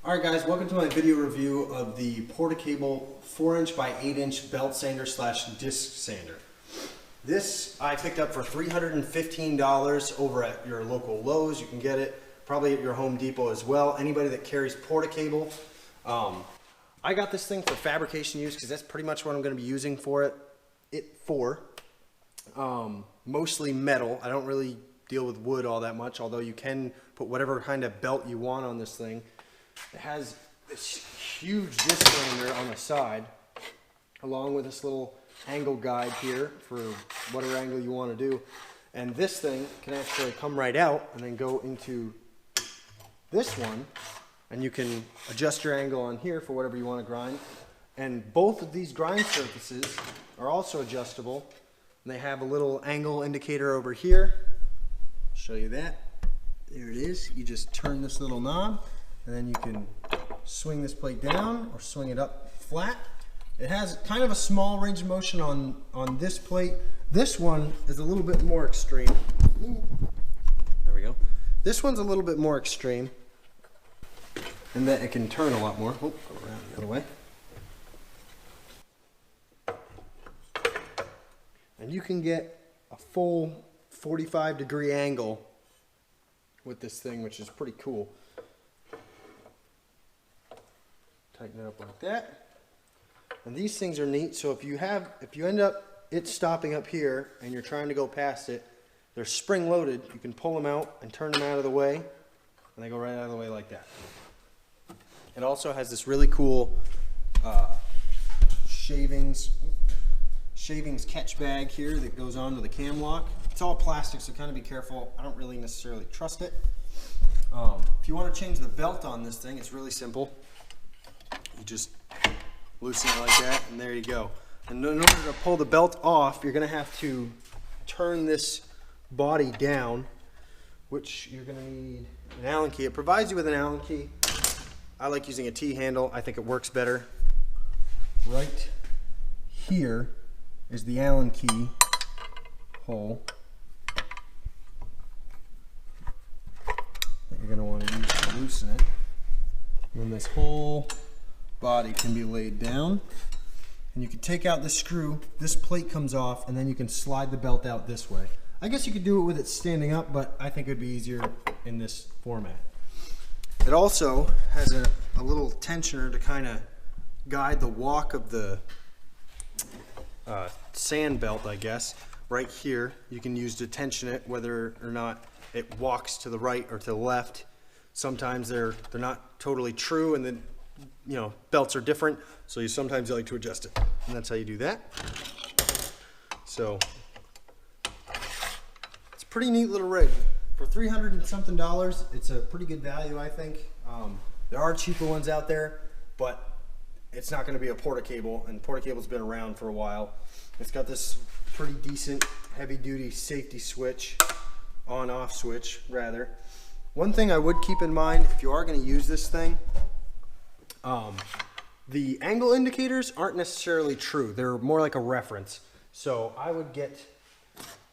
Alright guys, welcome to my video review of the Portacable 4" by 8" belt sander slash disc sander. This I picked up for $315 over at your local Lowe's. You can get it probably at your Home Depot as well. Anybody that carries Portacable. I got this thing for fabrication use because that's pretty much what I'm going to be using for it. Mostly metal. I don't really deal with wood all that much, although you can put whatever kind of belt you want on this thing. It has this huge disc sander on the side, along with this little angle guide here for whatever angle you want to do. And this thing can actually come right out and then go into this one, and you can adjust your angle on here for whatever you want to grind. And both of these grind surfaces are also adjustable, and they have a little angle indicator over here. I'll show you that. There it is. You just turn this little knob, and then you can swing this plate down or swing it up flat. It has kind of a small range of motion on this plate. This one is a little bit more extreme. There we go. This one's a little bit more extreme in that it can turn a lot more. Oh, go around the other way. And you can get a full 45-degree angle with this thing, which is pretty cool. Tighten it up like that. And these things are neat. So if you end up stopping up here and you're trying to go past it, they're spring loaded. You can pull them out and turn them out of the way, and they go right out of the way like that. It also has this really cool shavings catch bag here that goes onto the cam lock. It's all plastic, so kind of be careful. I don't really necessarily trust it. If you want to change the belt on this thing, it's really simple. You just loosen it like that, and there you go. And in order to pull the belt off, you're going to have to turn this body down, which you're going to need an Allen key. It provides you with an Allen key. I like using a T-handle. I think it works better. Right here is the Allen key hole that you're going to want to use to loosen it. And then this whole body can be laid down, and you can take out this screw. This plate comes off, and then you can slide the belt out this way. I guess you could do it with it standing up, but I think it would be easier in this format. It also has a little tensioner to kind of guide the walk of the sand belt, I guess. Right here, you can use to tension it, whether or not it walks to the right or to the left. Sometimes they're not totally true, and then belts are different, so sometimes you like to adjust it, and that's how you do that. So it's a pretty neat little rig. For $300 and something, it's a pretty good value, I think. There are cheaper ones out there, but it's not going to be a Portacable, and Portacable's been around for a while. It's got this pretty decent heavy-duty safety switch, on-off switch, rather. One thing I would keep in mind, if you are going to use this thing, the angle indicators aren't necessarily true. They're more like a reference. So I would get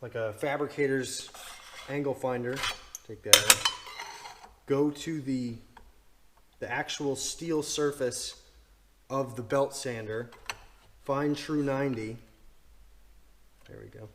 like a fabricator's angle finder, take that out, go to the actual steel surface of the belt sander, find true 90, there we go,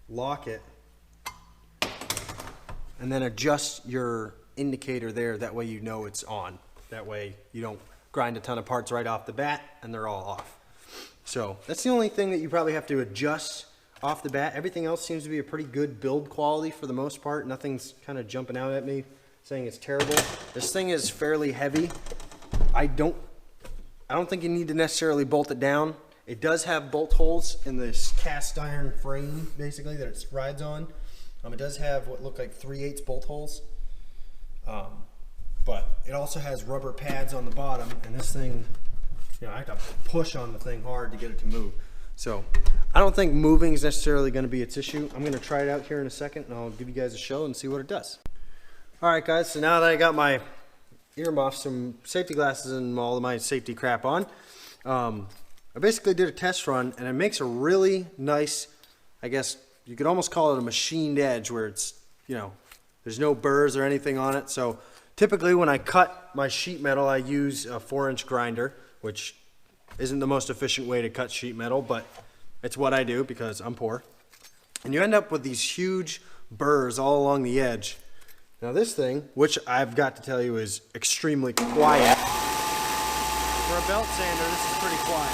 lock it, and then adjust your indicator there. That way you know it's on. That way you don't grind a ton of parts right off the bat and they're all off. So that's the only thing that you probably have to adjust off the bat. Everything else seems to be a pretty good build quality for the most part. Nothing's kind of jumping out at me saying it's terrible. This thing is fairly heavy. I don't think you need to necessarily bolt it down. It does have bolt holes in this cast iron frame basically that it rides on. It does have what look like 3/8 bolt holes. But it also has rubber pads on the bottom, and this thing, I have to push on the thing hard to get it to move. So I don't think moving is necessarily going to be its issue. I'm going to try it out here in a second, and I'll give you guys a show and see what it does. Alright guys, so now that I got my earmuffs, some safety glasses, and all of my safety crap on, I basically did a test run, and it makes a really nice, I guess you could almost call it a machined edge, where it's, there's no burrs or anything on it. So Typically when I cut my sheet metal, I use a 4-inch grinder, which isn't the most efficient way to cut sheet metal, but it's what I do because I'm poor. And you end up with these huge burrs all along the edge. Now this thing, which I've got to tell you is extremely quiet. For a belt sander, this is pretty quiet.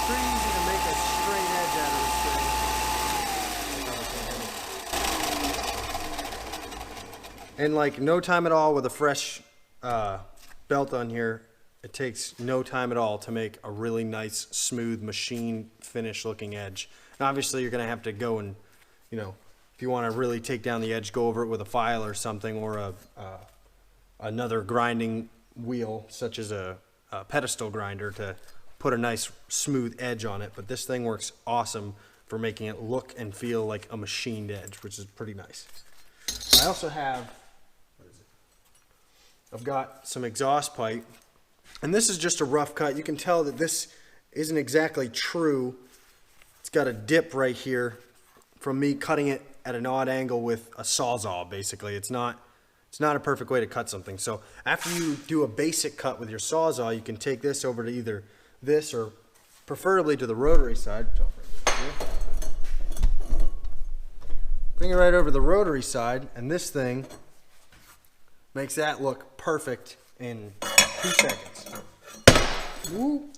Pretty easy to make a straight edge out of this thing. And like no time at all with a fresh belt on here, it takes no time at all to make a really nice, smooth, machine finish looking edge. And obviously you're gonna have to go and, you know, if you wanna really take down the edge, go over it with a file or something, or another grinding wheel, such as a pedestal grinder, to put a nice smooth edge on it. But this thing works awesome for making it look and feel like a machined edge, which is pretty nice. I also have, what is it? I've got some exhaust pipe, and this is just a rough cut. You can tell that this isn't exactly true. It's got a dip right here from me cutting it at an odd angle with a Sawzall, basically. It's not a perfect way to cut something. So after you do a basic cut with your Sawzall, you can take this over to either this or preferably to the rotary side. Bring it right over the rotary side, and this thing makes that look perfect in 2 seconds. Woo.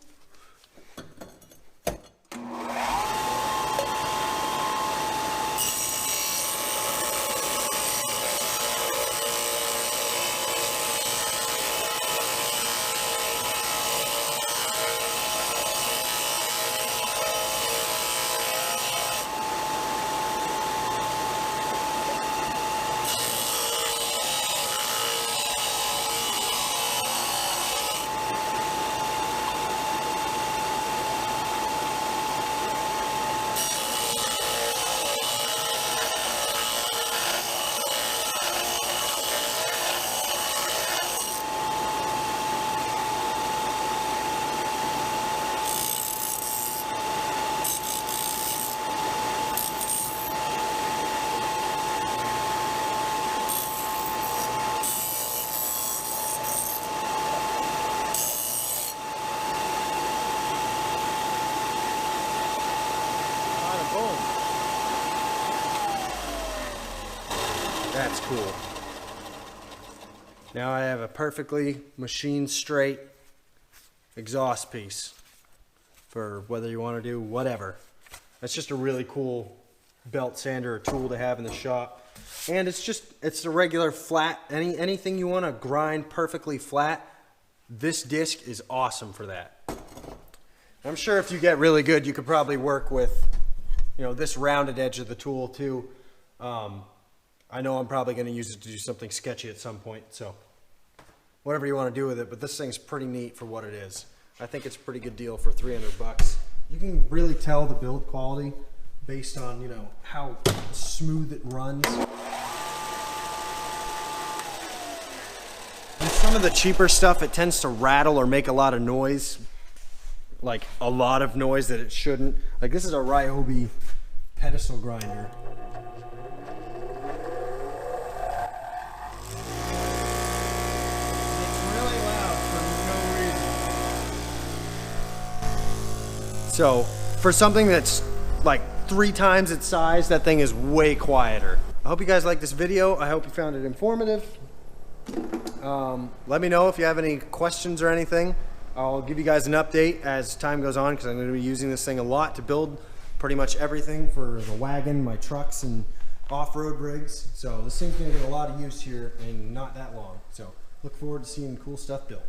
That's cool. Now I have a perfectly machined straight exhaust piece for whether you want to do whatever. That's just a really cool belt sander or tool to have in the shop. And it's a regular flat, anything you want to grind perfectly flat, this disc is awesome for that. I'm sure if you get really good, you could probably work with, you know, this rounded edge of the tool too. I know I'm probably going to use it to do something sketchy at some point, so whatever you want to do with it, but this thing's pretty neat for what it is. I think it's a pretty good deal for 300 bucks. You can really tell the build quality based on, you know, how smooth it runs. And some of the cheaper stuff, it tends to rattle or make a lot of noise, like a lot of noise that it shouldn't. Like this is a Ryobi pedestal grinder. So for something that's like 3 times its size, that thing is way quieter. I hope you guys like this video. I hope you found it informative. Let me know if you have any questions or anything. I'll give you guys an update as time goes on because I'm going to be using this thing a lot to build pretty much everything for the wagon, my trucks, and off-road rigs. So this thing's gonna get a lot of use here in not that long. So look forward to seeing cool stuff built.